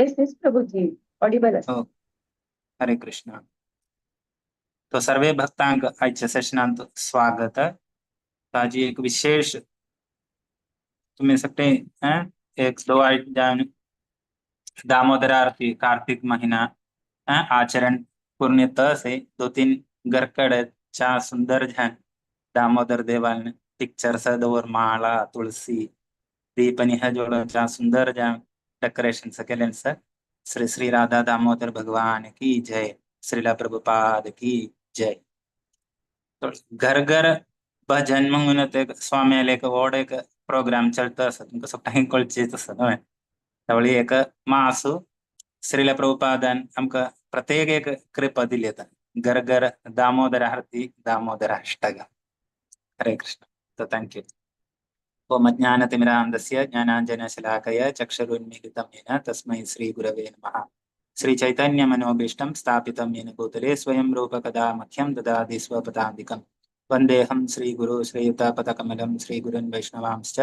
S प्रभु जी Audible हो. हरे कृष्ण. तो सर्वे भक्तांक आजच्या सेशनांत स्वागत. ताजी एक विशेष तुम्ही सगळे एक दो आठ जान दामोदर आरती कार्तिक महीना आचरण पूर्णत से 2-3 गरकड चा सुंदर झान दामोदर देवाल पिक्चर सदवर माळा तुळसी दीपनी जोड़ चा सुंदर जा डेकोरेशन केले सर. श्री श्री राधा दामोदर भगवान की जय. श्रीला प्रभुपाद की जय. तो घर घर भजन म्हणून ते स्वामी एक ओढ एक प्रोग्राम चलता असत तुमका सगळ्यांक कळचेच असत न्हय. त्यावेळी एक मासू श्रीला प्रभुपादान आमका प्रत्येक एक कृपा दिली आता. घर घर दामोदर आरती दामोदर अष्टक. हरे कृष्ण. तो थँक्यू. ओम ज्ञानतिमिरान्धस्य ज्ञानाञ्जनशलाकया चक्षुरुन्मीलितं येन तस्मै श्रीगुरवे नमः. श्रीचैतन्यमनोभीष्टं स्थापितं येन भूतले स्वयं रूप कदा मह्यं ददाति स्वपदान्तिकं. वन्देऽहं श्रीगुरो श्रीयुतापदकमलं श्रीगुरुन् वैष्णवांश्च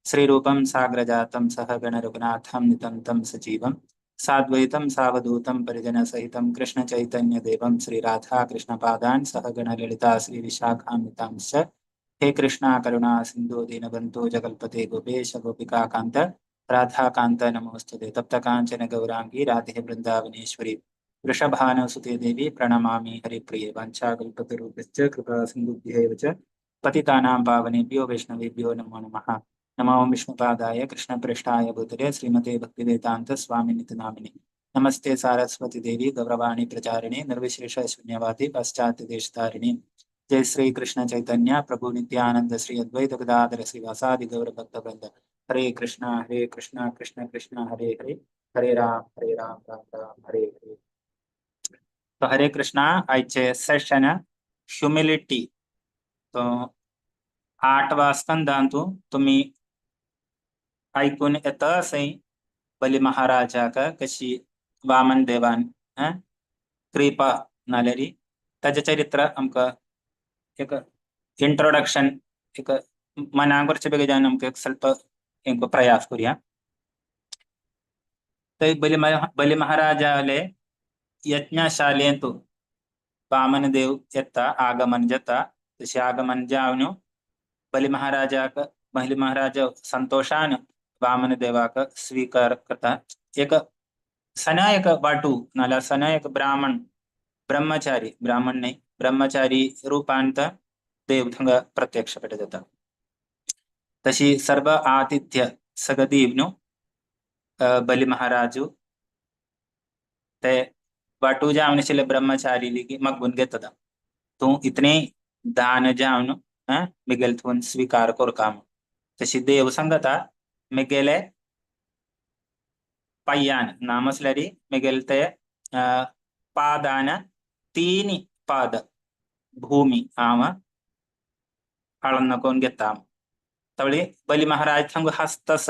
श्रीरूपं साग्रजातं सहगण रघुनाथं नितं सजीवं साद्वैतं सावधूतं परिजनसहितं कृष्णचैतन्यदेवं श्रीराधा कृष्णपादान् सहगण ललिता श्रीविशाखान्वितांश्च. हे कृष्णा करुणा सिंधु दीनबंधु जगल्पते गोपेश गोपिका कांत राधा कांत नमोस्तुते. तप्त कांचन गौरांगी राधे वृंदावनेश्वरी वृषभानुसुते देवी प्रणमामि हरिप्रिये. वाञ्छाकल्पतरुभ्यश्च कृपा सिन्धुभ्यैव च पतितानां पावनेभ्यो वैष्णवेभ्यो नमो नमः. नमो विष्णुपादाय कृष्णप्रेष्ठाय भूतले श्रीमते भक्तिवेदांत स्वामिनिति नामिने. नमस्ते सारस्वती देवी गौरवाणी प्रचारिणे निर्विशेष शून्यवादी पाश्चात्य देशतारिणे. जय श्री कृष्ण चैतन्य प्रभु नित्यानंद श्री अद्वैत गदाधर श्रीवासादि गौर भक्त वृंद. हरे कृष्णा कृष्ण कृष्ण हरे हरे हरे राम राम राम हरे हरे. तो हरे कृष्णा आजचे सेशन ह्युमिलिटी. तो 8वा स्कंदांतून तुम्ही ऐकून येत असे बली महाराजाक कशी वामन देवान कृपा नालेरी त्याचे चरित्र आमका एक इंट्रोडक्शन एक मनावरचे बेगे जान आमका एक ಸ್ವಲ್ಪ एक प्रयास करूया. तर बली महाराजाले यज्ञशालेंतू वामन देव येता आगमन जाता. तसे आगमन जावन बली महाराजा संतोषान वामन देवाक स्वीकार करता. एक सना एक वाटू नाला सना एक ब्राह्मण ब्रह्मचारी ब्राह्मण नाही ब्रह्मचारी रूपांत देव थंग प्रत्यक्ष पेट जाता. तशी सर्व आतिथ्य सगदीवनु बली महाराजू ते वाटू जावनशिले ब्रह्मचारी लिगी मगबुन घेतदा. तू इतने दान जावन मिगेल स्वीकार कर काम. तशी देव संगता मिगेले पय्यान नामसलरी मिगेल ते पादान 3 पाद भूमी आम आळन्नकोन घेता. तवळी बली महाराज थंग हस्तस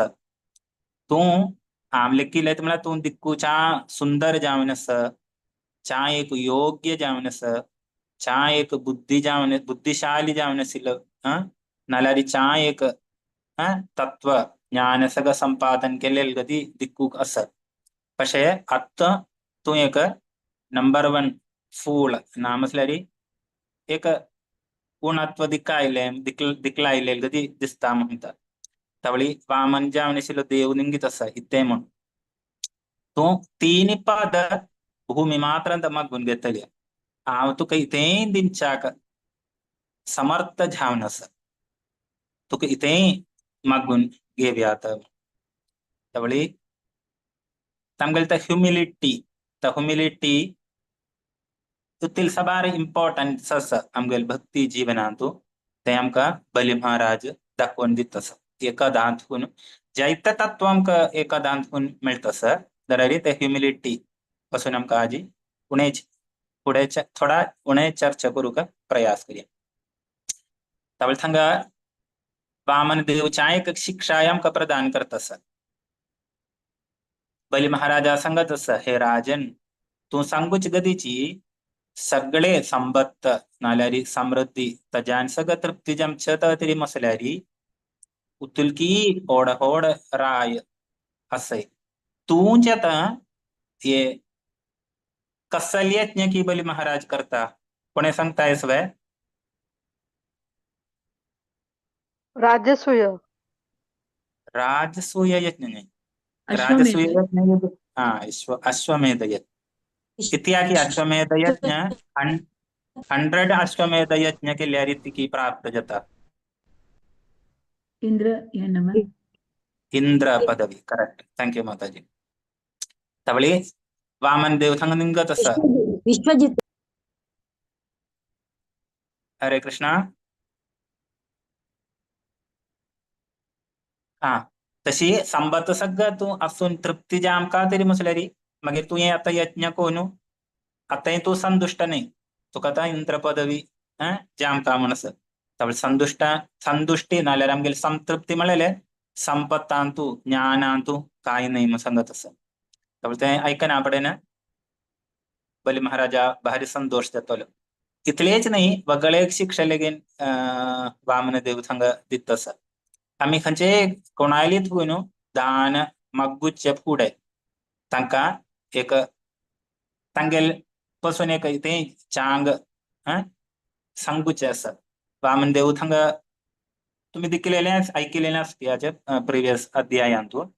तू आम लेक्कीले तुम्हाला तू दिक्कू चा सुंदर जावनस चा एक योग्य जावनस चा एक बुद्धिशाली जावनसिल नलारी चा एक तत्व ज्ञान सग संपादन केलेल गती दिक्कूक अस. പക്ഷേ अत्त तू एक नंबर 1 फूल नामसलरी एक पूर्णत्व दिक्लायले गती दिसता म्हणता. तवळी वामन जावनशिलो देव निंगित अस इत्ते म्हण तू 3 पाद भूमी मात्र ಅಂತ ಮಗ್ಗುನ್ ಗೆತ್ತಲಿಯ ಆವ ತುಕ ಇತೇ ದಿನಚಾಕ ಸಮರ್ಥ ಜಾವನಸ ತುಕ ಇತೇ ಮಗ್ಗುನ್ ಗೆವ್ಯಾತ. तवळी तमगलता ह्युमिलिटी त ह्युमिलिटी तुतील सबार इम्पॉर्टंट सस आमगल भक्ती जीवनांतू ते आमका बली महाराज दाखवून दितस. एका दांतून जैत तत्व आमका एका दांतून मिळतस. दरारी ते ह्युमिलिटी पासून आमका आजी पुढे थोडा उणे चर्चा करू का प्रयास करूया. तवळ थंगा वामन देवच्या एक शिक्षा आमका प्रदान करतस. बली महाराजा सांगत अस हे राजन तू सांगूच गदीची सगळे संबत्त नाल्यारी समृद्धी तजान सग तृप्ती जमचत तरी मसल्यारी उतुलकी ओढ राय असे तूंच आता ये कसल यज्ञ की बलि महाराज करता? कोणी सांगताय स्वय? राजसूय. राजसूय यज्ञ नहीं, अश्वमेध राजसूय यज्ञ हाँ अश्वमेध यज्ञ. किती अश्वमेध यज्ञ 100 अश्वमेध यज्ञ के लिए रीति की प्राप्त जाता. इंद्र या नमः इंद्र पदवी. करेक्ट. थँक्यू माताजी. तवळी वामन देव संगनिंग तसं. विश्वजित. हरे कृष्णा. हा तशी संबत सगळं तू असून तृप्ती जाम का तरी मुसलेरी मग तू ये आता यज्ञ कोणू आता तू संतुष्ट नाही तू कथा इंद्र पदवी जाम का मनस तवळ संतुष्टी नाल्यार आमगेली संतृप्ती मिळेले संपत्तांतू ज्ञानांतू काही नाही मग सांगत असं तवळ ते ऐकना आपण बलि महाराजा भारी संतोष देतलो. इतलेच नाही वगळे एक शिक्षा लेगीन वामन देव संग दित असं. आम्ही खंयचे कोणायली न्हू दान मग्गुचे फुडे तांकां एक तांगेल पासून एक ते चांग सांगूचे आसा. वामन देव थंग तुम्ही दिकलेले ऐकलेले याच्या प्रिवियस अध्यायांतून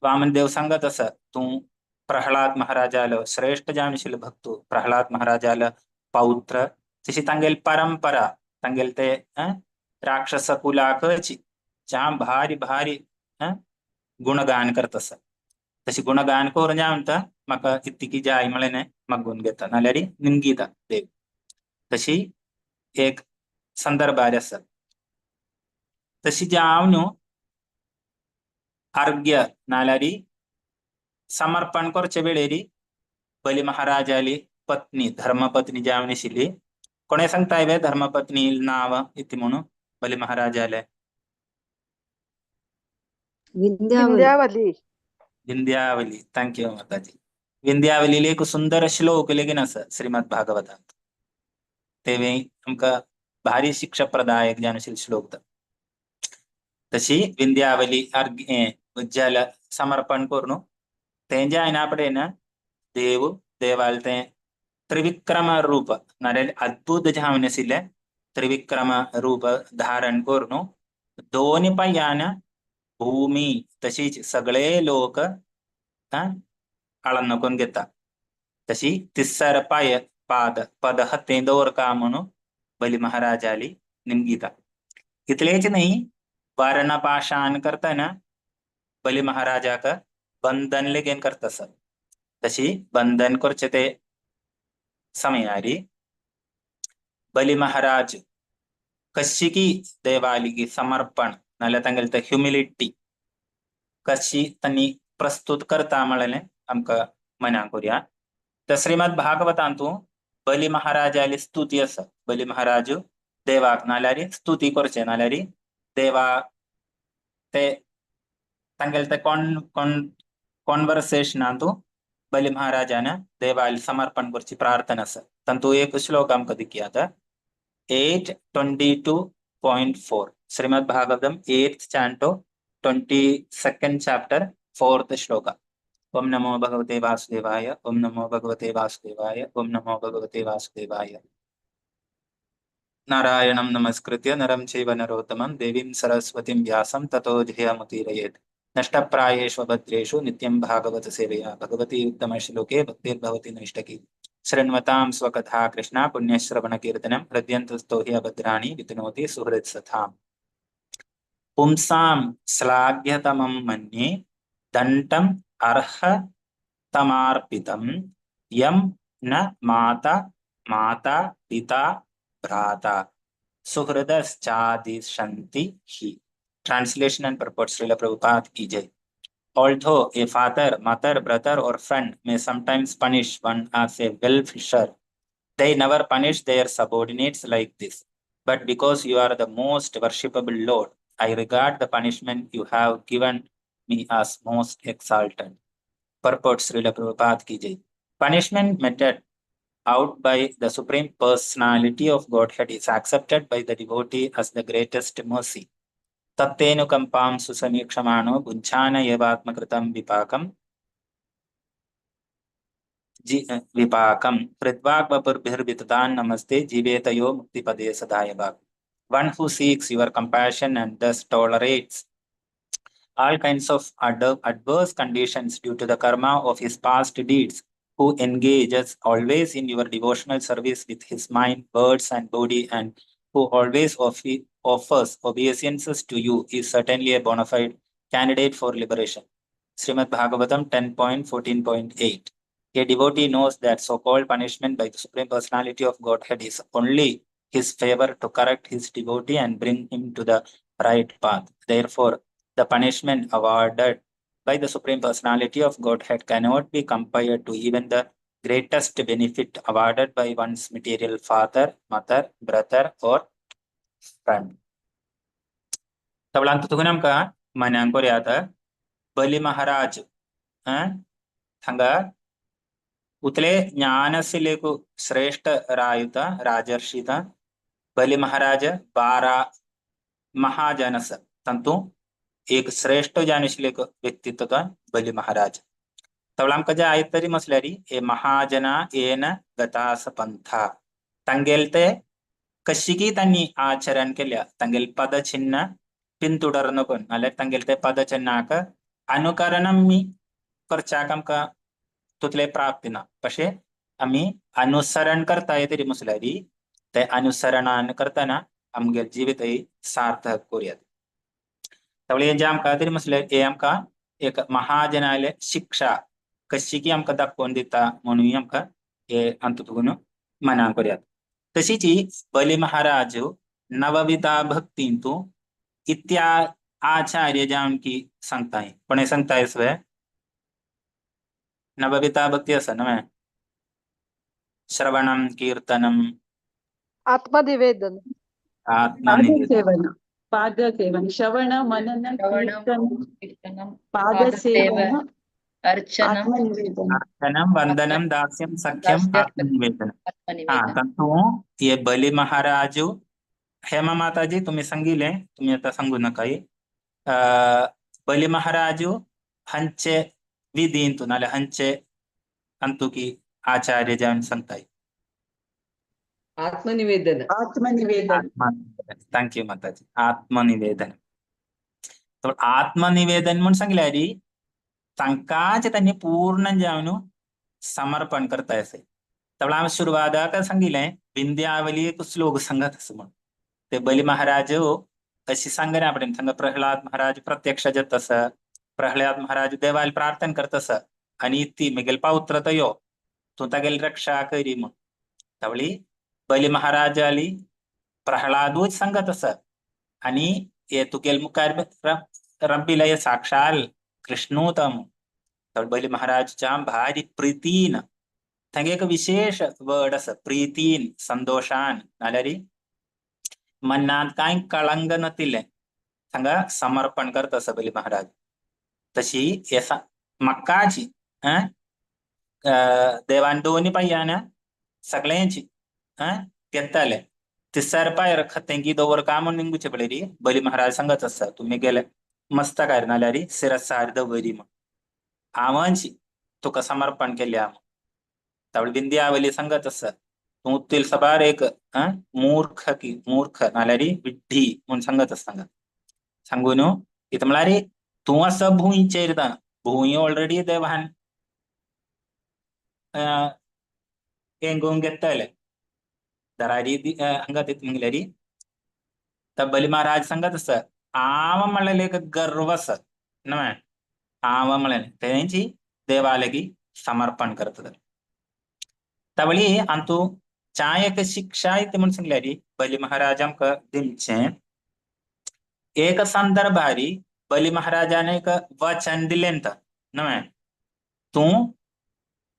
वामन देव सांगत असं तू प्रल्हाद महाराजाला श्रेष्ठ जाणशील भक्तू प्रल्हाद महाराजाला पौत्र तशी तांगेल परंपरा तांगेल ते राक्षस कुलाकची जाम भारी भारी गुणगान करत असत. तशी गुणगान करून जा म्हणता म्हाका इतकी जाय म्हळें मगून घेता नाल्यार निमगीता देव. तशी एक संदर्भार आसा. तशी जाव न्हू अर्घ्य नाल्यार समर्पण करचे वेळेरी बलि महाराजाली पत्नी धर्मपत्नी जावन आशिल्ली. कोणे सांगताय बे धर्मपत्नी नाव इति म्हणून बलि महाराजाले? विंध्यावली. विंध्यावली. थँक्यू माताजी. विंध्यावलीले एक सुंदर श्लोक लेगीन आसा श्रीमद भागवतात. तेवे आमकां भारी शिक्षाप्रदायक जाणशील श्लोक. तशी विंध्यावली अर्घ्य समर्पण करून तेंजे आयना पडेन देव देवाल ते त्रिविक्रम रूप नाल्यार अद्भुत जावन आशिल्ले त्रिविक्रम रूप धारण करून दोन पायान भूमी तशीच सगळे लोक आळन करून घेता. तशी तिसर पाय पद हत्ते दवरका म्हणून बलि महाराजाली निमगीता. इतलेच नाही वर्ण पाशान करताना बलि महाराजाक बंधन लेगीन करता. तशी बंधन करचे ते समयारी बलि महाराज कशी की देवाली की समर्पण नाल्यार तांगेली ते ह्युमिलिटी कशी त्यांनी प्रस्तुत करता म्हळें आमकां मनाक करूया. तर श्रीमद भागवतांतू बलि महाराजाली स्तुती आसा. बलि महाराज देवाक नाल्यार स्तुती करचे नाल्यार देवा ते तांगेले ते कॉन्वर्सेशनांतू बलि महाराजान देवाली समर्पण करची प्रार्थना आसा. तांतू एक श्लोक आमकां दिक्यात 8:22.4 Shrimad Bhagavatam 8th canto 22nd chapter 4th श्लोक. ओम नमो भगवते वासुदेवाय. ओम नमो भगवते वासुदेवाय. ओम नमो भगवते वासुदेवाय. नारायणं नमस्कृत्य नरं चैव नरोत्तमं देवीं सरस्वतीं व्यासं ततो जयमुदीरयेत्. नष्टप्रायेषु भद्रेषु नित्यं भागवत सेवया भगवती उत्तमश्लोके भक्तिर्भवति नैष्टकी. शृण्वतां स्वकथा कृष्णा पुण्यश्रवणकीर्तनं हृद्यन्तस्थो हि अभद्राणि वितनोति सुहृत्सथाम्. पुंसां श्लाघ्यतमं मन्ये दण्डम् अर्हतमर्पितं यं न माता पिता भ्राता सुहृदश्चादिशन्ति हि. Translation and purport. Srila Prabhupada ki jai. Although a father, mother, brother or friend may sometimes punish one as a well-wisher, they never punish their subordinates like this. But because you are the most worshipable Lord, I regard the punishment you have given me as most exalted. Purport. Srila Prabhupada ki jai. Punishment meted out by the Supreme Personality of Godhead is accepted by the devotee as the greatest mercy. तत्तेनुकंपां सुसमीक्षमाणो बुञ्छान एवात्मकृतं विपाकं विपाकम हृद्वाग्वपुर्भिर्विततान् Namaste जीवेतयो मुक्तिपदे सदायवाग्. One who seeks your compassion and thus tolerates all kinds of adverse conditions due to the karma of his past deeds, who engages always in your devotional service with his mind, words, and body, and who always offers obeisances to you, is certainly a bona fide candidate for liberation. Srimad Bhagavatam 10.14.8. A devotee knows that so-called punishment by the Supreme Personality of Godhead is only his favor to correct his devotee and bring him to the right path. Therefore, the punishment awarded by the Supreme Personality of Godhead cannot be compared to even the greatest benefit awarded by one's material father, mother, brother, or friend. Tabla तुगुन आमका मनांक कोरयात बलि महाराज थंगा उतले ज्ञानसिलेकु श्रेष्ठ रायुत राजर्षित बलि महाराज 12 महाजनस तंतु एक श्रेष्ठ जानिशिलेक व्यक्तित्व बलि महाराज तवळाम कजा आयतरी मसल्यारी ए महाजना येन गतास पंथा तंगेलते कशिकी तन्नी आचरण केल्या तंगेल पदचिन्ह पिंतुडरनकोन अले तंगेलते पदचिन्हाक अनुकरणम मी करचाकम का तुतले प्राप्तिना पशे आम्ही अनुसरण करता येतरी मसल्यारी ते अनुसरणान करताना आमगेल जीवित सार्थक करूयात तवळे जे आमका तरी मसले हे आमका एक महाजनाले शिक्षा कशी की आमका दाखवून दिता म्हणून आमका हे अंतुतुगुन मना करूयात तशीची बलि महाराज नवविधा भक्तींतु इत्या आचार्य जाम की सांगताय पण सांगताय स्वय नवविधा भक्ती असं नव्हे श्रवणम कीर्तनम आत्मनिवेदन आत्मनिवेदन पादसेवन श्रवण मनन कीर्तन पादसेवन अर्चनम आत्मनिवेदन अर्चनम वंदनम दास्यम सख्यम आत्मनिवेदन तंतु ये बलि महाराजु हेमा माताजी तुम्ही सांगिले तुम्ही आता सांगू नका बलि महाराजु हंचे विधींतु नाले हंचे अंतु की आचार्य जान सांगताय आत्मनिवेदन आत्मनिवेदन थँक यू माताजी आत्मनिवेदन तर आत्मनिवेदन म्हणून सांगल्यारी तांकाच त्यांनी पूर्ण जावनु समर्पण करता असे तवळा आम्ही सुरुवात सांगिले विंध्यावली एक श्लोक सांगत असं म्हणून ते बलि महाराज अशी सांगणे आपण सांग प्रल्हाद महाराज प्रत्यक्ष जत असं प्रल्हाद महाराज देवाला प्रार्थना करत असं आणि ती मिगेल पाउत्र तयो तू तगेल रक्षा करी मग तवळी बलि महाराज आली प्रल्हादूच सांगत असं आणि ये तुगेल मुखार रब्बीला साक्षाल कृष्णोतम तर बलि महाराजच्या भारी प्रीतीन थंगे एक विशेष वर्ड अस प्रीतीन संतोषान नाल्यारी मनात काय कळंग नतिले थंगा समर्पण करत अस बलि महाराज तशी येसा मक्काची देवान दोन्ही पायान सगळ्यांची तेत्ताले तिसर पायर खतेंगी दोवर काम निंगूचे पडलेली बलि महाराज सांगत असता तुम्ही गेले मस्त काय नाल्यारी शिरसार दवरी मग आवांची तुका समर्पण केल्या तवळ विंध्यावली सांगत असत तू उत्तील सबार एक मूर्ख नाल्यारी विड्ढी म्हणून सांगत असतांगा सांगून इथं म्हणारी तू असं भूईचे भूई ऑलरेडी देवान घेतले दरारी हंगत मंगल्यारी तर बलि महाराज सांगत असत आव म्हणले एक गर्व असत नव्हे आव म्हणले त्यांची देवालगी समर्पण करतात तवळी अंतु चायक शिक्षा इथे म्हणून सांगल्यारी बलि महाराज आमका दिमचे एक संदर्भारी बलि महाराजाने एक वचन दिलेंत नव्हे तू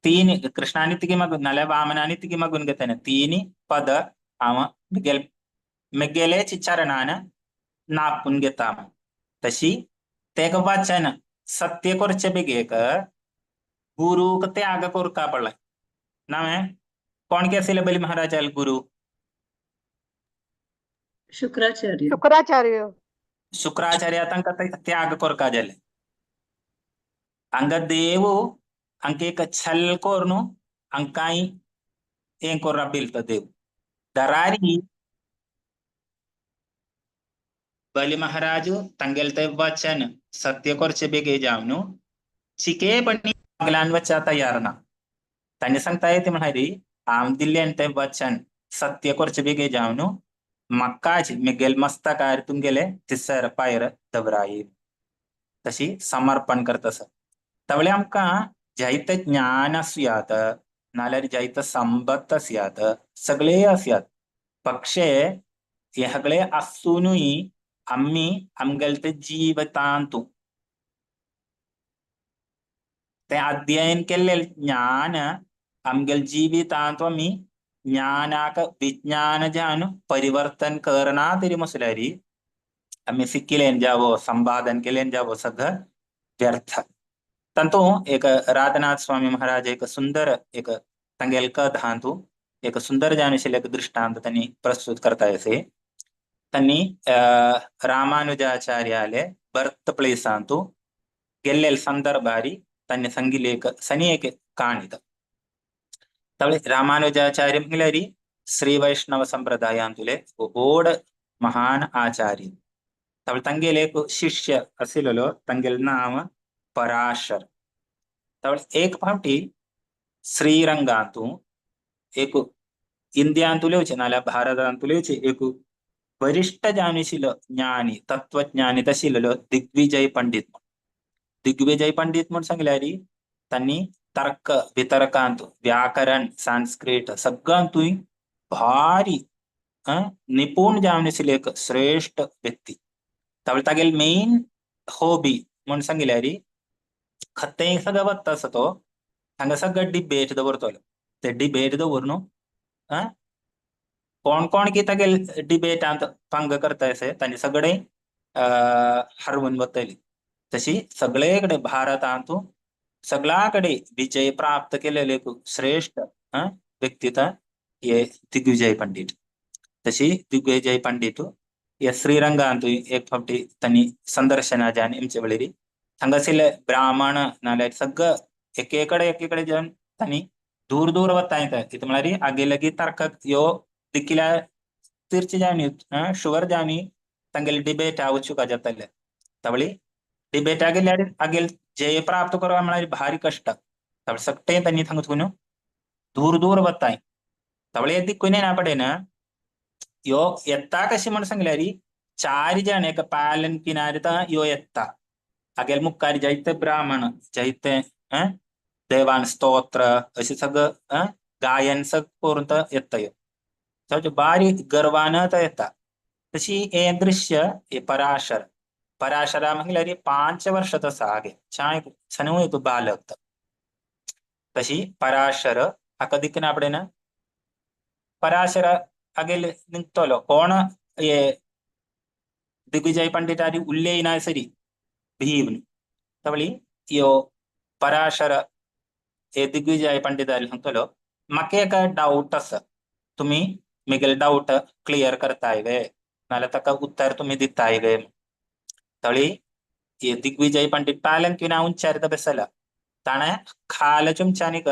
तीन कृष्णाने तिघी मागून नाल्या वामनाने तिघी मागून घेताना तीन पद आव मिगेलेची चरणान नापून घेता तशी ते वचन सत्य करचे बेगेक गुरु त्याग कोरका पडलाय नावे कोण के असेल बलि महाराज गुरु शुक्राचार्य शुक्राचार्य तंक त्याग कोरका जले अंग देव अंक एक छल कोरनु angkai yang korabil tadeu darari बलि महाराजु तंगेलते वचन सत्य कोरचे बेगे जामनु चिके पणी अगलान वचा तयार ना त्यांनी सांगता येते म्हणारी आम दिल्ली ते वचन सत्य कोरचे बेगे जामनु मक्काज मिगेल मस्तकार तुंगेले तिसर पायर दबराई तशी समर्पण करतस तवळे आमका जैत ज्ञान असुयात नाल्यार जैत संबत्त असयात सगळे असयात पक्षे हे सगळे असूनही आम्ही आमगेलते जीवतांतू ते अध्ययन केले ज्ञान आमगेल जीवितांतू आम्ही ज्ञानाक विज्ञान जान परिवर्तन करना तरी मसल्यारी आम्ही शिकिलेन जावो संपादन केलेन जावो सगळं व्यर्थ तंतु एक राधनाथ स्वामी महाराज एक सुंदर एक तंगेल कथांतू एक सुंदर जानुशील एक दृष्टांत त्यांनी प्रस्तुत करता येते त्यांनी रामानुजाचार्याले बर्थ प्लेस अंतु ಗೆಲ್ಲೆಲ್ ಸಂದರ್ಭಾರಿ ತನ್ನ ಸಂಗಿಲೇಕ ಸನಿಯಕ ಕಾಣಿದ ತವಳೆ ರಾಮಾನುಜಾಚಾರ್ಯ ಮಿಲರಿ ಶ್ರೀ ವೈಷ್ಣವ ಸಂಪ್ರದಾಯ ಅಂತುಲೆ ಓಡ ಮಹಾನ್ ಆಚಾರ್ಯ तवळे तंगेलेक शिष्य असिलो तंगेल नाम पराशर तवळे एक फावटी श्रीरंगातू एक इंडियांतुलेवचे नाल्या भारतांतुलेवचे एक वरिष्ठ जानिशील ज्ञानी तत्वज्ञानी तशिलो दिग्विजय पंडित म्हणून सांगल्यारी त्यांनी तर्क वितर्कांत व्याकरण संस्कृत सगळ्यांतूय भारी निपुण जानिशील एक श्रेष्ठ व्यक्ती तवळे तागेल मेन हॉबी म्हणून सांगल्यारी खते सगळं वत्ता असतो हांगा सगळं डिबेट दवरतलो ते डिबेट दवरून कोण कोण की तागेल डिबेटांत भंग करतायसे तांणी सगळे हरवून वतली तशी सगळेकडे भारतांतू सगळ्याकडे विजय प्राप्त केलेले श्रेष्ठ व्यक्तित्व हे दिग्विजय पंडित तशी दिग्विजय पंडित या श्रीरंगांतू एक फावटी तांणी संदर्शना जान एमचे वेळेरी हांगासले ब्राह्मण नाल्यार सगळं एकेकडे जावन तांणी दूर दूर वता येता कितें म्हळ्यार आगे लगी तर्कक ह्यो दिकिल्यार तीर्च जावनी शुवर जावनी तांगेले डिबेट वचूका जाताले तवळी डिबेटा गेल्यार आगेल जय प्राप्त करवा म्हळ्यार भारी कष्ट तवळे सगळे तांणी थांगून दूर दूर वताय तवळे दिक्कुने ना पडेन यो येता कशी म्हणून सांगल्यार 4 जण एक पालन किनारे यो येता आगेल मुखार जायते ब्राह्मण जायते देवान स्तोत्र अशें सगळं गायन करून येता यो बारी गर्वान येता तशी हे दृश्य हे पराशरा म्हळ्यार 5 वर्षाचो आसा आगे सनू एक बालक तशी पराशर हाका दिकना पडेन पराशर आगेल निघतलो कोण हे दिग्विजय पंडितारी उल्लेयना सरी भीम तवळी यो पराशर हे दिग्विजय पंडितारी सांगतलो म्हाका एक डाऊट आसा तुम्ही मिगेल डाऊट क्लियर करताय वे नाल्यार ताका उत्तर तुम्ही दिताय वे तवळी हे दिग्विजय पंडित पालन की ना उच्चारित बेसला ताणे खाल चुमचानीक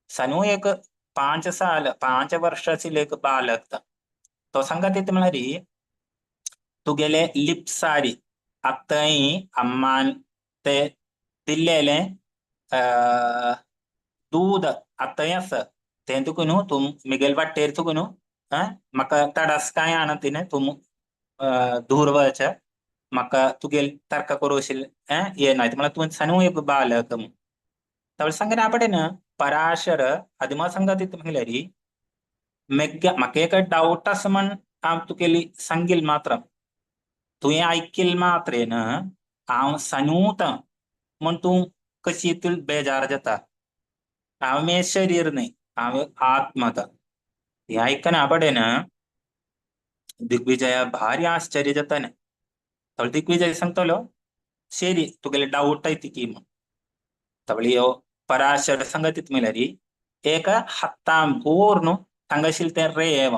सनू एक 5 वर्षाची एक बालक तो सांगत येते म्हळ्यार तुगेले लिपसारी आत्ताई अम्मान ते दिल्लेले दूध आत्ताई आसा ते तुकून तुम मिगेल वाटेर तुकून म्हाका तडास काय आना तिने तुम दूर वच म्हाका तुगेल तर्क करूशील ये ना म्हळ्यार तुवें सनू एक बालक तवळे सांगना पडेन पराशर आदिमा सांगत येते म्हळ्यार म्हाका एक डाऊट आसा म्हण हांव तुगेली सांगिल मात्र तुवें ऐकिल मात्रेन हांव सनूत म्हण तूं कशी बेजार जाता हांव मे शरीर न्ही हांव आत्मा हे आयकना पडेन दिग्विजया भारी आश्चर्य जाता न्ही तवळे दिग्विजय सांगतलो शेरी तुगेले डाऊट ती की म्हण तवळी ह्यो पराशर सांगत म्हळ्यार एक हत्तां बोर न्हू हांगाशिल ते रेव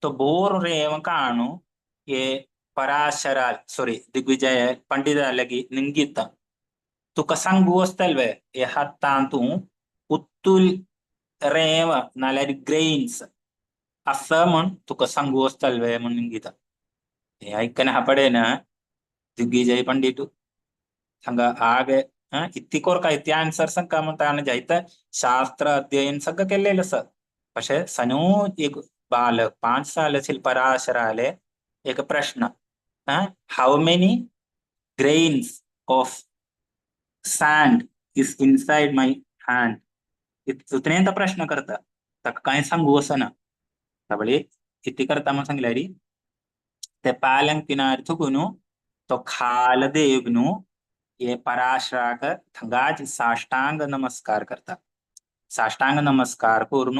तो बोर रेव काणू हे पराशरा सॉरी दिग्विजय पंडिता लगी निंगित तुका सांगू वस्तल वे हे हत्तां तूं उत्तुल रेव नाल्यार ग्रेन्स असं म्हण तुका सांगू वचतले म्हणून गीता हे ऐकना हा पडेना दिग्विजय पंडितू हांगा आगे इतकी कोर काय ती आन्सर सांग म्हणता आणि जायत शास्त्र अध्ययन सगळं केलेलं असं പക്ഷെ सनू एक बालक 5 सालाचे पराशराले एक प्रश्न how many grains of sand is inside my hand इतनेंत प्रश्न करता ताका काय सांगू असं ना त्यावेळी किती करता म्हणून सांगल्यारी ते पालंग किनार थुकून तो खाल देव नु ये पराशराक थंगाच साष्टांग नमस्कार करता साष्टांग नमस्कार करून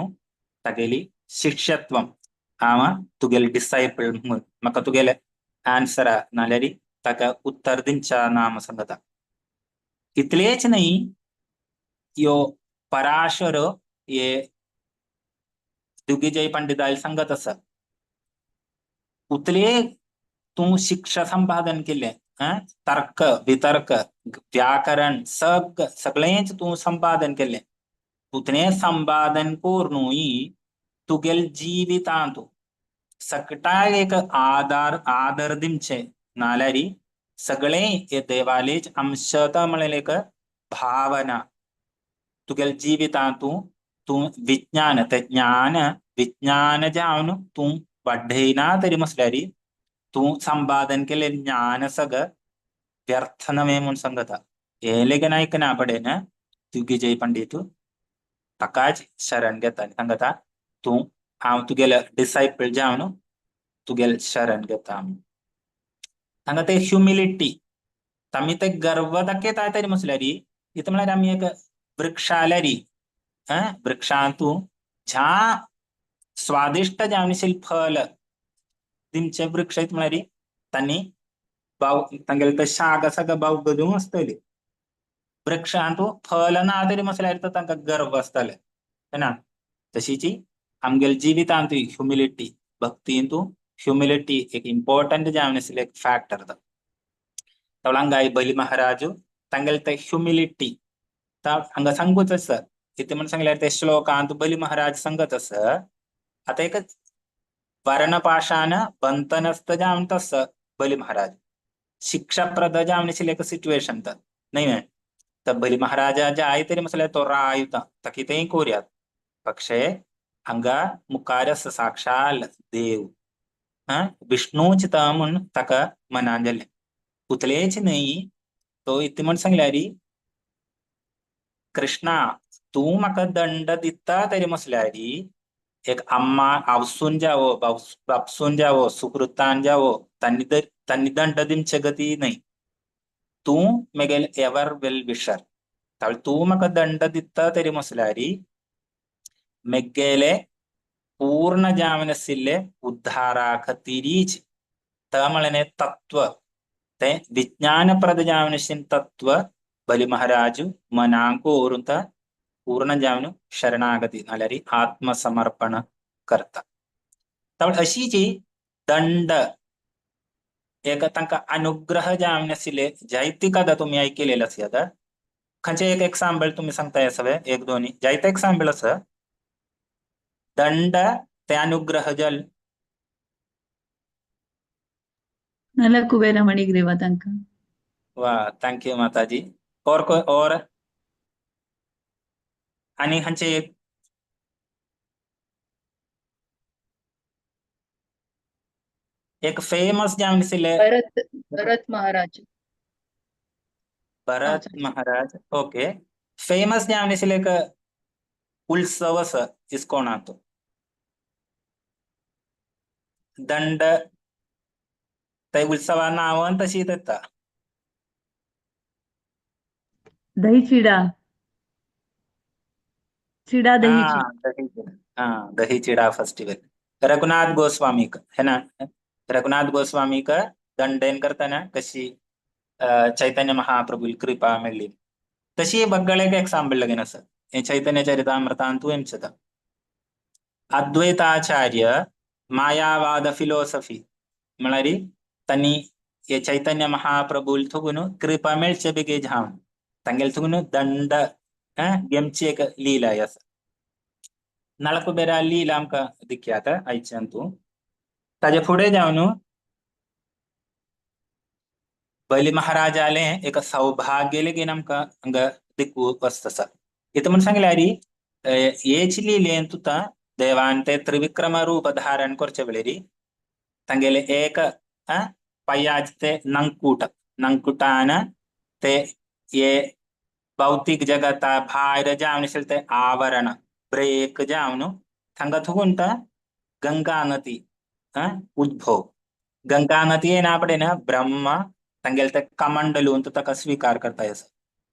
तागेली शिष्यत्वम हांव तुगेले डिसायपल म्हणून म्हाका तुगेले आन्सर नाल्यार ताका उत्तर दिंचा नाम सांगता इतलेच नाही यो पराशर ये दिग्विजय पंडिताल सांगत असा उतले तू शिक्षा संपादन केले तर्क वितर्क व्याकरण सगळेच तू संपादन केले उतने संपादन करून तुगेल जीवितांतू सकटा एक आदर दिमचे नाल्यारी सगळे ये देवालेच अंशता म्हणले एक भावना तुगेल जीवितांतू तू विज्ञान ते विज्ञान जावन तू वाढेना तरी मसल्यारी तू संपादन केले ज्ञान सगळं व्यर्थ नव्हे म्हणून सांगता हे लेखन ऐकना पडेना दिग्विजय पंडित ताकाच शरण घेता सांगता तू हांव तुगेले डिसायपल जावन तुगेले शरण घेता हांगा ते ह्युमिलिटी आमी ते गर्व दाखयता तरी मसल्यारी इथं म्हळ्यार आमी एक वृक्षाल्यारी वृक्षांतू ज्या स्वादिष्ट जावनशील फल दिमचे वृक्ष म्हळ्यार तांणी तांगेले ते शाग सगळं बाव गदूंक आसतली वृक्षांतू फल ना तरी मसल्यार तो तांकां गर्व आसतले ना तशीची आमगेले जिवितांतू ह्युमिलिटी भक्तींतू ह्युमिलिटी एक इम्पॉर्टंट जावनशील एक फॅक्टर तवळंगाई बली महाराजू तांगेले ते ह्युमिलिटी हांगा सांगूच आसा इथे म्हणून सांगल्यार ते श्लोकांत बली महाराज सांगत आसा आता एक वर्णपाशान बंतनस्त जावन तस बली महाराज शिक्षाप्रद जावनशील एक सिच्युएशन नाही तर बली महाराजा आय तरी मसल्यार तो रायुता ताकी तें कोरयात पक्षे हांगा मुखारस साक्षाल देव विष्णूच म्हणून ताका मनान जालें उतलेच न्हय तो इथे म्हण सांगल्यारी कृष्णा तू म्हाका दंड दिता तरी मसल्यारी एक अम्मा आवसून जावो बापसून जावो सुकृतान जावो तांणी दंड दिमचे गती नाही तू मेगेल एवर वेल विशर तावळ तू म्हाका दंड दिता तरी मसल्यारी मेगेले पूर्ण जावनशिल्ले उद्धारा खातीरीच म्हळें तत्व ते विज्ञानप्रद जावनशील तत्व बली महाराजू मनांक व्हरून पूर्ण जावन शरणागती नाल्यार आत्मसमर्पण करता तावळ अशी जी दंड एक तांकां अनुग्रह जावनशिल्ले जायती कथा तुम्ही ऐकलेले आसा खंयचे एक एक्झाम्पल तुम्ही सांगताय सगळे एक दोन जायते एक्झाम्पल आसा दंड ते अनुग्रह जल नाल्यार कुबेरा मणिग्रेवा तांकां वाह थैंक यू माताजी और आणि हांचे एक फेमस जावनशिल्ले भरत महाराज भरत महाराज ओके फेमस जावनशिल्ले एक उत्सव आसा इस्कोनाचो दंड ते उत्सवा नांवान तशीच येता दही चिडा दही चिडा दही चिड़ा फेस्टिवल रघुनाथ गोस्वामी है ना रघुनाथ गोस्वामी का दंडेन करताना कशी चैतन्य महाप्रभू कृपा मेळ्ळी तशी बग्गळेक एक्झाम्पल लगीन आसा हे चैतन्य चरितामृतांतू एमचता अद्वैताचार्य मायावाद फिलोसफी म्हळ्यार तांणी हे चैतन्य महाप्रभू थुगून कृपा मेळचे बेगे झावन तांगेले थुगून दंड घेवची एक लीला आसा नळकुबेरा लीला आमकां दिख्यात आयच्यान तू ताजे फुडें जावन बलि महाराजाले एक सौभाग्य लेगीन आमकां हांगा दिकूंक वस्त इतं म्हण सांगल्यार हेच लिलेन तुता देवान ते त्रिविक्रम रूप धारण करचे वेळेरी तांगेले एक पयाज ते नंकुटान ते ये भौतिक जगता भायर जावन ते आवरण ब्रेक जावन थंगा थुगुंत गंगा नदी उद्भव गंगा नदी येनापडेन ब्रह्म तांगेल ते कमंडलून ताका स्वीकार करता येस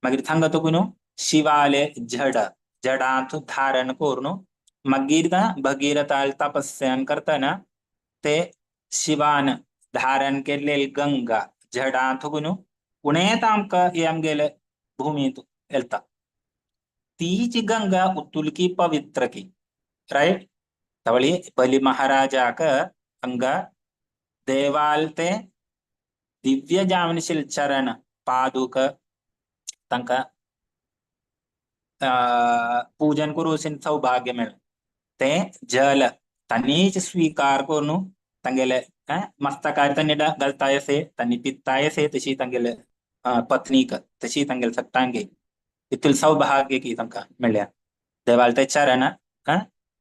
मागीर थंगा तुगुन शिवाले जडांत धारण करून मागीर भगीरथाल तपस्यान करतना ते शिवान धारण केलेली गंगा जडां थुगुन उणेत आमकां हे आमगेले भूमीत येता तीच गंगा उतुलकी पवित्र की राइट तवळी बलि महाराजाक हंगा देवाल ते दिव्य जावनशील चरण पादुक तांकां पूजन करूसीन सौभाग्य मेळ ते जल तांनीच स्वीकार करून तांगेले मस्तकार तांणी घालता येसे तांणी पित्ता येसे तशी तांगेले पत्नीक तशी तांगेले सट्टांगे इतुल सौभाग्य की तांकां मेळ्ळ्या देवाल ते चरण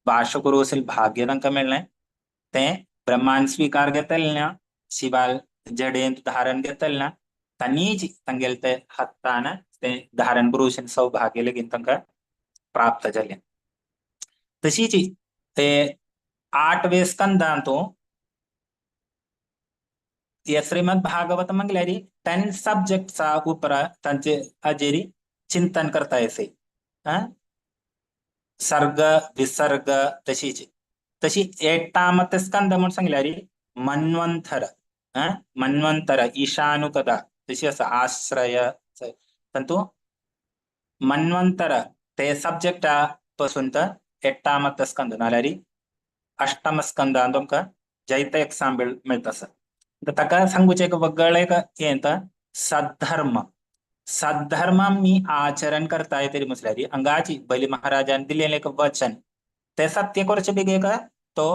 भाष करूसील भाग्य तांकां मेळ्ळें ते ब्रह्मान स्वीकार घेतलें शिवाल जडेन धारण घेतलें तांनीच तांगेले ते हत्तान ते धारण करूसीन सौभाग्य लेगीन तांकां प्राप्त जालें तशीच ते 8वें स्कंदांत ये श्रीमद भागवत म्हळ्यार 10 सब्जेक्ट्सा उपर तांचे हाजेरी चिंतन करता येसे सर्ग विसर्ग तशी 8th स्कंद म्हणून सांगल्यार मन्वंतर ईशानुपदा तशी आसा आश्रय तंतु मन्वंतर ते सब्जेक्ट पासून 8th स्कंद नाल्यार 8th स्कंदांत तुमकां जायते एक्झाम्पल मेळटा ताका सांगूचे एक वेगळे एक हें सद्धर्म मी आचरण करता तरी म्हटल्यार हांगाची बलि महाराजान दिलेले एक वचन ते सत्य करचे बेगीक तो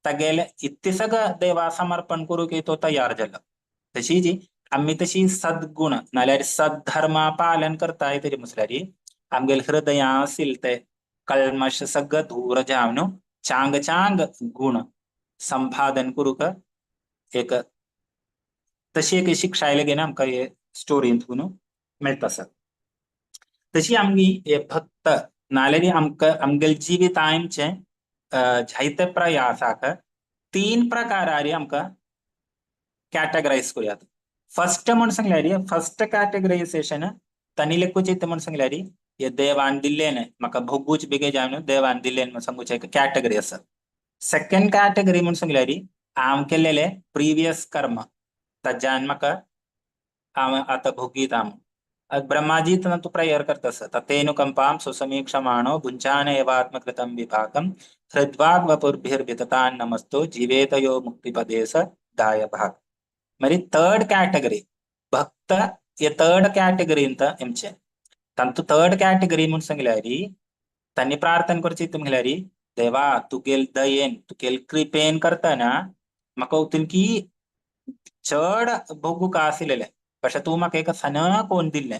तागेले इतके सगळं देवा समर्पण करू की तो तयार जाला तशी जी आम्ही तशी सद्गुण नाल्यार सद्धर्मा पालन करता तरी म्हटल्यार आमगेले हृदयां आसिल ते कल्मश सगळं दूर जावन चांग गुण संपादन करूक एक तशी एक शिक्षा लेगीन आमकां हे स्टोरींतून मेळटा तशी आमगी हे भक्त नाल्यार आमकां आमगेले जिवितांचे जायते प्रयासाक 3 प्रकारारी आमकां कॅटेगरायज करूयात फर्स्ट म्हण सांगल्यार फर्स्ट कॅटेगरायझेशन तांणी लेखूचित म्हण सांगल्यार हे देवान दिल्लेन म्हाका भोगूच बेगे जावन देवान दिल्लेन म्हण सांगूचे एक कॅटेगरी आसा सेकंड कॅटेगरी म्हण सांगल्यार हांव केलेले प्रिवियस कर्म ताज्यान म्हाका हांव आतां भोगीता ब्रह्माजी तू प्रेयर करता ततेनुकंपां सुसमीक्षमाणो भुंजान एवात्मकृतं विपाकं हृद्वाग वपुर्भिर्विततान् नमस्तो जीवेतयो मुक्तिपदेश दाय भाग మరి థర్డ్ కేటగిరీ భక్త ये थर्ड कैटेगरी एमचे तंतु थर्ड कैटेगरी म्हणून सांगल्यारी त्यांनी प्रार्थना करची म्हळ्यारी देवा तुगेल दयेन तुगेल कृपेन करतना म्हाका उतुलकी चड भोगूक आशिल्लें कशें तूं म्हाका एक सन कोण दिल्लें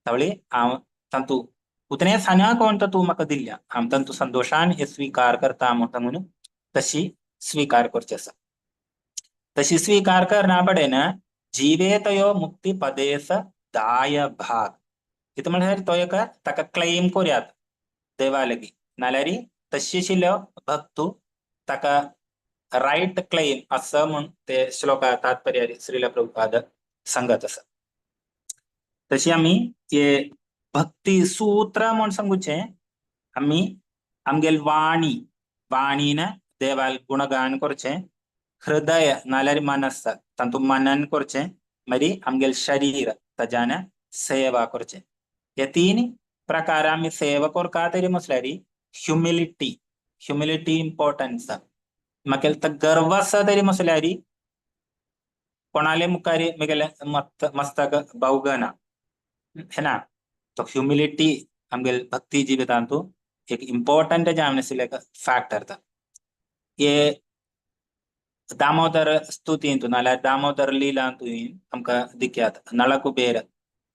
तवळी हांव तंतु उतने सन कोण तूं म्हाका दिल्ल्या हांव तंतु संतोषान हे स्वीकार करता म्हणून तशी स्वीकार करची आसा तशी स्वीकार करना पडेन जीवेतयो मुक्ती पदेश दाय भाग इथं म्हळ्यार तो एक ताका क्लेम करूयात देवा लेगी नाल्यार तशी शिल्लो भक्तू ताका राइट क्लेम असं म्हण ते श्लोका तात्पर्यारी श्रील प्रभुपाद सांगत आसा तशी आमी हे भक्ती सूत्र म्हण सांगूचे आमी आमगेल वाणीन देवाल गुणगान करचे हृदय नाल्यार मनस तंतु मनन करचे मरी आमगेल शरीर ताज्यान सेवा करचे हे 3 प्रकार आमी सेवा करता तरी म्हटल्यार ह्युमिलिटी इम्पॉर्टन्स म्हाकेल गर्व आसा तरी म्हटल्यार कोणाले मुखारी म्हगेले मस्तक बावगना हे ना तो ह्युमिलिटी आमगेल भक्ती जिवितांतू एक इम्पॉर्टंट जामनशिले एक फॅक्टर था ये दामोदर स्तुती नाल्यार दामोदर लीला आमका दिख्यात नळ कुबेर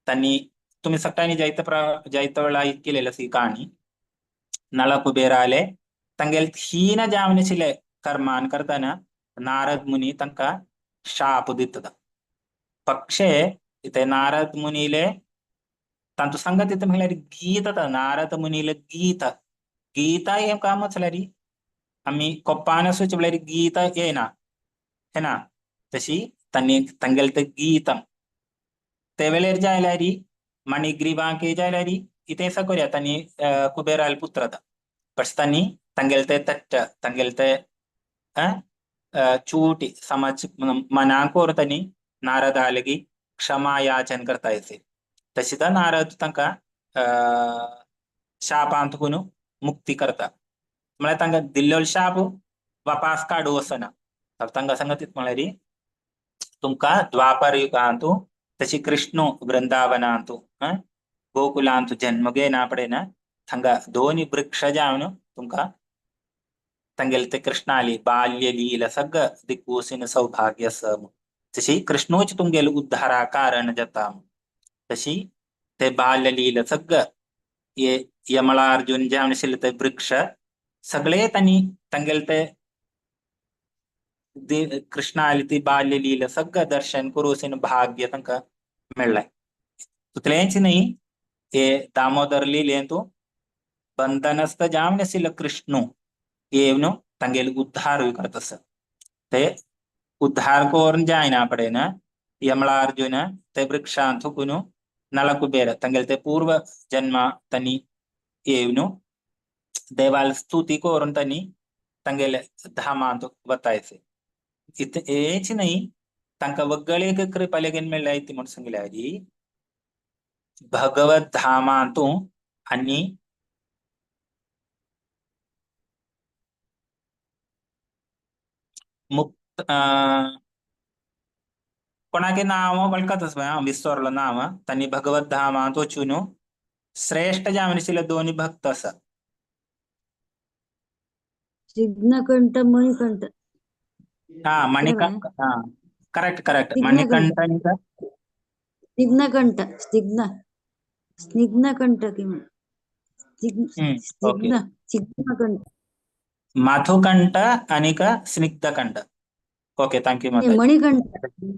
त्यांनी तुम्ही सगळ्यांनी जायत वेळा ऐकलेलं ही कहाणी नळ कुबेर आले तंगेल हीन जामनशिले कर्मान करताना नारद मुनी तंका शाप दितद पक्षे इथे नारद मुनीले तांतु संगत इथे म्हणल्यार गीत नारद मुनीले गीत गीता हे काम म्हटल्यारी आम्ही कोप्पान सुच म्हणल्यार गीत येना है ना तशी तन्नी तंगेल ते गीतम ते वेळेर जायल्यारी मणिग्रीवांके जायल्यारी इथे सकोऱ्या तन्नी कुबेराल पुत्रता पण तन्नी तंगेल ते तट्ट तंगेल ते चूटी समझ मनाकोर तन्नी नारदालगी क्षमा याचन करता येते तशीदा नारद तंका शापांतकुन मुक्ती करता म्हळ्यार तांका दिल्लो शाप वापास काडू वसना तर तांका सांगत म्हळ्यार तुमका द्वापर युगांतू तशी कृष्ण वृंदावनांतू गोकुलांतू जन्म घेना पडेना थंगा दोन्ही वृक्ष जावन तुमका तंगेल ते कृष्णाली बाल्य लीला सग दिक्कूसिन सौभाग्य सम तशी कृष्णोच तुमगेल उद्धारा कारण जाता तशी ते बाल्य लीला सग ये यमलार्जुन जामनशिल ते वृक्ष सगळे त्यांनी तंगेल ते कृष्णाली ती बाल्य लीला सग दर्शन करूसिन भाग्य तंका मिळलाय तुतलेंच नाही ये दामोदर लीलेंतू बंधनस्थ जामनशिल कृष्ण येवनो तंगेल उद्धार करतस ते उद्धार कोरन जायना पडेना यमलार्जुन ते वृक्षांतुकुनु नळ कुबेर तंगेल ते पूर्व जन्म तनी येवनु देवाल स्तुति कोरन तनी तंगेल धामांतु बतायसे इत एच नहीं तंका वग्गळेक कृपलेगन मेळायती म्हणून सांगल्यारी भगवत धामांतु आणि मुक्त कोणाके नाव वळखतच विसरलं नाव त्यांनी भगवत धामांत वचून श्रेष्ठ जामनशिल दोन्ही भक्त असा स्निग्धकंठ मणिकंठ हा मणिकंठ हा करेक्ट करेक्ट स्निग्धकंठ मणिकंठ स्निग्धकंठ स्निग्धकंठ किंवा ओके स्निग्धकंठ माथुकंठ आणि का स्निग्धकंठ ओके थँक्यू माता मणिकंठ हरे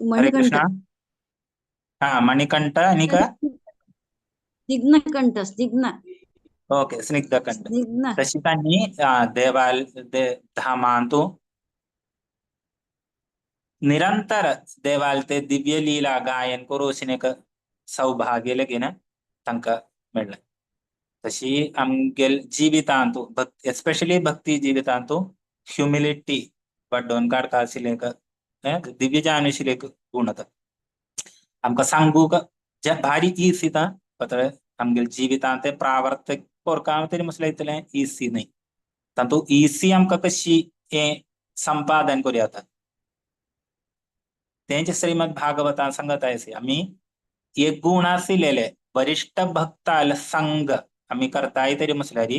मणिकंठ कृष्णा हा मणिकंठ आणि का स्निग्धकंठ स्निग्ध ओके स्निग्धकंठ स्निग्ध तशी त्यांनी देवाल धामांतू निरंतर देवाल ते दिव्य लीला गायन करूसिन एक सौभाग्य लगीन तांका मेळ्ळें तशी आमगेल जिवितांतू एस्पेशली भक्ती जिवितांतू ह्युमिलिटी वाडोवन काडटा आशिल्लें एक दिव्य जामनशिल एक गुण आमकां सांगूक भारी इसी आमगेल जिवितांत ते प्रावर्तक कोरकां तरी म्हटल्यार इतलें इसी न्ही तातूं इसी आमकां कशी हे संपादन करूं येता तेंचे श्रीमद भागवतान सांगत आहे आम्ही एक गुण आशिल्लेले वरिष्ठ भक्ताल संग आम्ही करताय तरी म्हटल्यार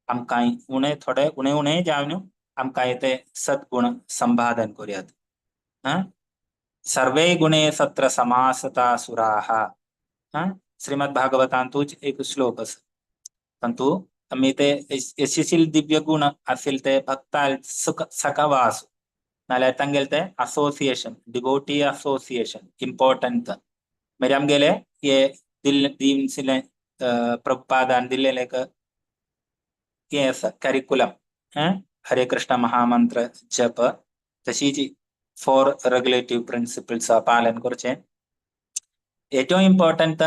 आमकां उणे थोडे उणे उणे जावन आमकां ते सद्गुण संपादन करूयात सर्वे गुणे सत्र समासता सुराः श्रीमद भागवतांतूच एक श्लोक आसा परंतु आम्ही ते यशस्वी दिव्य गुण आशिल ते भक्ताल सकवास नाल्यार तांगेल ते असोसिएशन डिवोटी असोसिएशन इम्पॉर्टंट मागीर आमगेले हे दिवसिले प्रभुपादान दिल्लेले एक हे आसा करिकुलम हरे कृष्ण महामंत्र जप तशीच 4 रेगुलेटिव्ह प्रिन्सिपल्स पालन करचें ഏറ്റവും इम्पॉर्टंट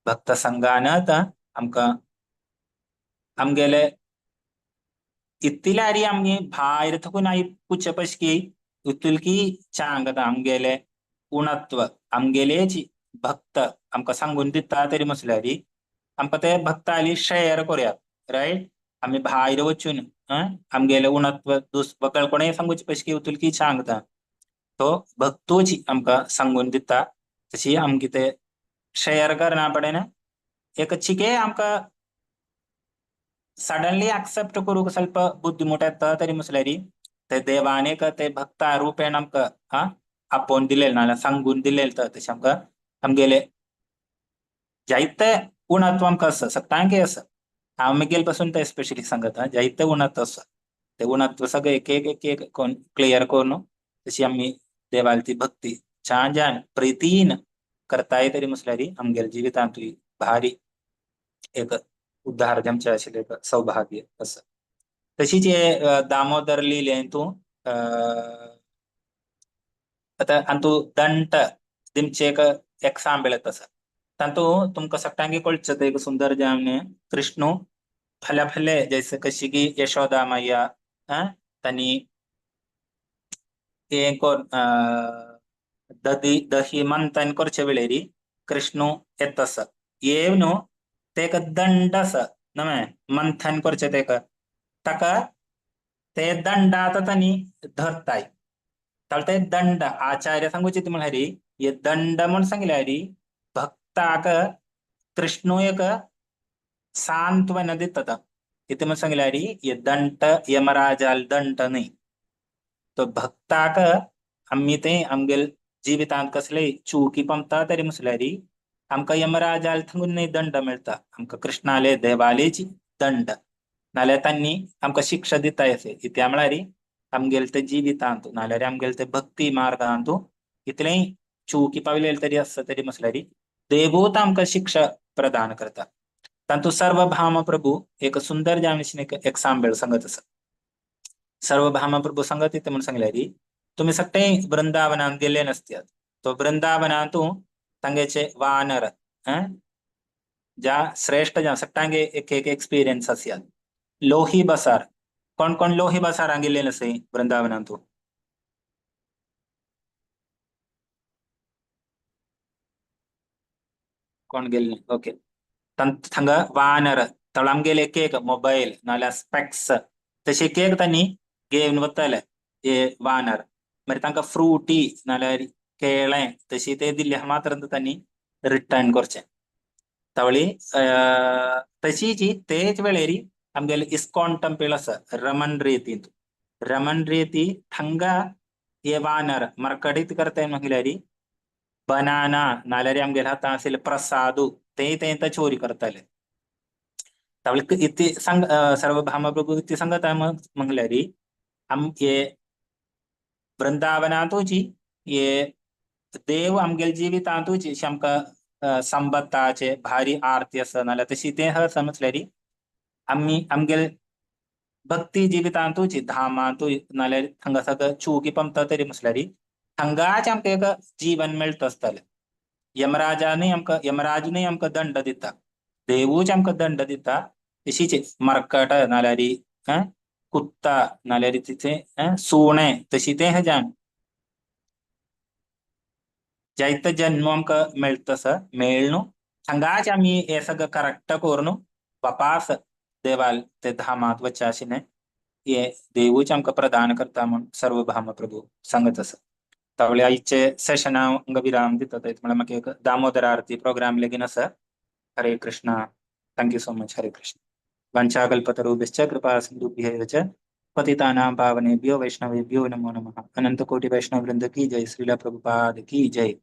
भक्त संघान आमकां आमगेले इतल्यारी आमगे भायर थकून आयकुचे पशकी इतुलकी चांगता आमगेले उणत्व आमगेलेच भक्त आमकां सांगून दिता तरी म्हटल्यार आमकां ते भक्ताली शेअर करूयात रायट आमी भायर वचून आमगेले उणत्व दुसबकळ कोणेय सांगूचे पशकी इतुलकी सांगता तो भक्तोच आमकां सांगून दिता तशी आमगे ते शेअर करना पडेना एक चिके आमका सडनली ऍक्सेप्ट करूक ಸ್ವಲ್ಪ बुद्धिमुट येता तरी मुसल्यारी ते देवाने का ते भक्ता रूपेण आमका हा आपोवन दिलेले नाल्या सांगून दिलेले तर तशें आमका आमगेले जायते उणत्व आमकां आसा सगळ्यांक आसा हांव मुगेल पासून ते स्पेशली सांगता जायते उणत्व आसा ते उणत्व सगळे एक एक कोण क्लियर करून तशी आमी देवाली ती भक्ती छान छान प्रितीन करताय तरी मुसल्यारी आमगेल्या जिवितांतूय भारी एक उद्धार जेमचे आशिल्ले एक सौभाग्य असं तशीच हे दामोदर लिहिले तू आता अंतु दंट दिमचे एक सांबेळ तसा तंतु तुमका सट्टांगी कळचत एक सुंदर जामने कृष्ण फल्या फले जैसे कशी की यशोदा मैया तनी एक दही मंथन करचे वेळेरी कृष्ण येतस येवनो तेक दंडस नमे मंथन करचे तेक तका ते दंडात तनी धरताय तळते दंड आचार्य सांगूचे ती म्हणारी ये दंड म्हणून सांगितल्यारी भक्ताक कृष्ण एक सांत्वन दितात इथे म्हणून सांगितल्यारी ये दंड यमराजाल दंड नाही तो भक्ताक आम्ही ते आमगेल जिवितांत कसले चुकी पमता तरी मुसल्यारी आमका यमराजाल थंगून नाही दंड मिळता आमका कृष्णाले देवालेची दंड नाल्यार तांणी आमका शिक्षा दिता येते इथे म्हळ्यारी आमगेल ते जिवितांत नाल्यार आमगेल ते भक्ती मार्गांत इतलेय चुकी पावलेले तरी आसता तरी मुसल्यारी देवूत आमका शिक्षा प्रदान करता तांतू सर्वभाम प्रभू एक सुंदर जामशीन एक सांबेळ सांगत आसा सर्वभाम प्रभू सांगत इथे म्हणून सांगल्यारी तुम्ही सगळे वृंदावनात गेले नसतात तो वृंदावनात तांगेचे वानर ज्या श्रेष्ठ ज्या सट्टांगे एक एक एक्सपिरियन्स आसयात लोही बसार कोण कोण लोही बसार गेले नसे वृंदावनात कोण गेले ओके थंग वानर तळाम गेले एक मोबाईल नाल्यार स्पेक्स तसे एक तांणी घेवन वतले हे वानर मागीर तांकां फ्रुटी नाल्यार केळें तशी ते दिल्ले मात्र तांणी रिटर्न करचे तवळी तशीच तेच वेळेरी आमगेले इस्कॉन टेंपल आसा रमण रेती थंगा हे वानर मरकडीत करताय म्हटल्यारी बनाना नाल्यार आमगेले हातां आशिल्ले प्रसादू ते चोरी करताले तवळी इथे सांग सर्वभाम प्रभू इथे सांगत म्हटल्यारी आम हे वृंदावनातूची ये देव आमगेल जिवितांतूची आमकां संबत्ताचे भारी आरती आसा नाल्यार तशी ते समजल्यारी आमी आमगेल भक्ती जिवितांतूची धामांतूय नाल्यार हांगा सगळं चुकी पमता तरी मुसल्यारी हांगाच आमकां एक जीवन मेळटा आसतलें यमराजूनय आमकां दंड दिता देवूच आमकां दंड दिता तशीच मरकट नाल्यार कुत्ता नाल्यार तिचे सुणे तशी ते हजान जायते जन्म आमकां मेळटा आसा मेळ न्हू हांगाच आमी हे सगळं करेक्ट करून वापास देवाल ते धामांत वचचे आशिल्लें हे देवूच आमकां प्रदान करता म्हूण सर्वभाम प्रभू सांगत आसा तावळे आयचे सेशन हांव विराम दिता म्हळ्यार म्हाका एक दामोदर आरती प्रोग्राम लेगीन आसा हरे कृष्णा थँक्यू सो मच हरे कृष्ण वंशाकल्पतरुभ्यश्च कृपा सिन्धुभ्यैव च पतितानां पावनेभ्यो वैष्णवेभ्यो नमो नमः अनंत कोटि वैष्णव वृंद की जय श्रीला प्रभुपाद की जय।